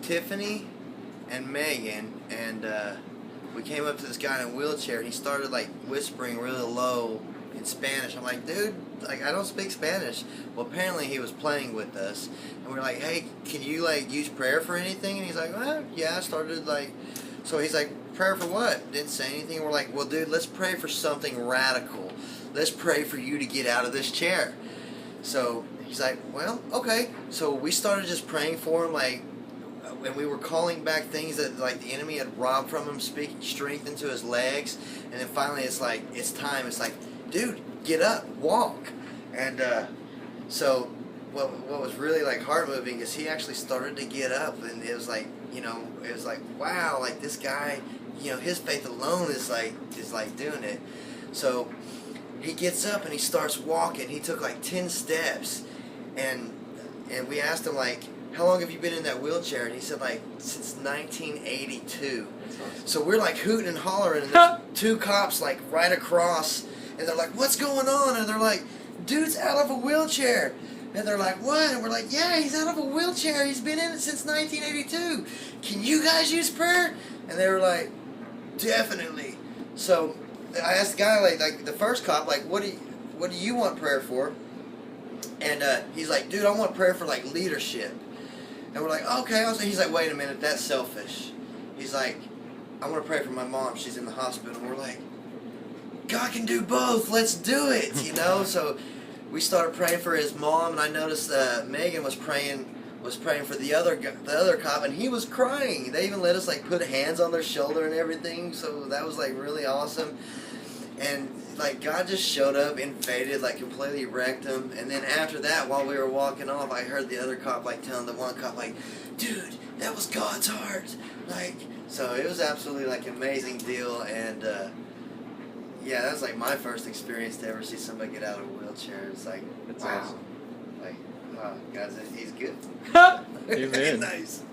Tiffany and Megan, and we came up to this guy in a wheelchair, and he started like whispering really low in Spanish. I'm like, dude, like I don't speak Spanish. Well, apparently he was playing with us, and we're like, hey, can you like use prayer for anything? And he's like, well, yeah, I started like, so he's like, prayer for what? Didn't say anything. We're like, well, dude, let's pray for something radical. Let's pray for you to get out of this chair. So he's like, well, okay. So we started just praying for him, like, and we were calling back things that like the enemy had robbed from him, speaking strength into his legs. And then finally it's like, it's time. It's like, dude, get up, walk. And so what was really like heart moving is he actually started to get up, and it was like, you know, it was like, wow, like this guy, you know, his faith alone is like doing it. So he gets up and he starts walking. He took like 10 steps, and we asked him like, how long have you been in that wheelchair? And he said like, since 1982. Awesome. So we're like hooting and hollering, and there's 2 cops like right across, and they're like, what's going on? And they're like, dude's out of a wheelchair. And they're like, what? And we're like, yeah, he's out of a wheelchair. He's been in it since 1982. Can you guys use prayer? And they were like, definitely. So I asked the guy, like the first cop, like, what do you want prayer for? And he's like, dude, I want prayer for like leadership. And we're like, okay. He's like, wait a minute, that's selfish. He's like, I want to pray for my mom. She's in the hospital. And we're like, God can do both. Let's do it, you know? So we started praying for his mom, and I noticed Megan was praying for the other cop, and he was crying. They even let us like put hands on their shoulder and everything. So that was like really awesome. And like God just showed up, invaded, like completely wrecked him. And then after that, while we were walking off, I heard the other cop like telling the one cop like, dude, that was God's heart. Like, so it was absolutely like an amazing deal. And yeah, that was like my first experience to ever see somebody get out of a wheelchair. It's like, That's wow. awesome. Like, wow, guys, he's good. Amen. Nice.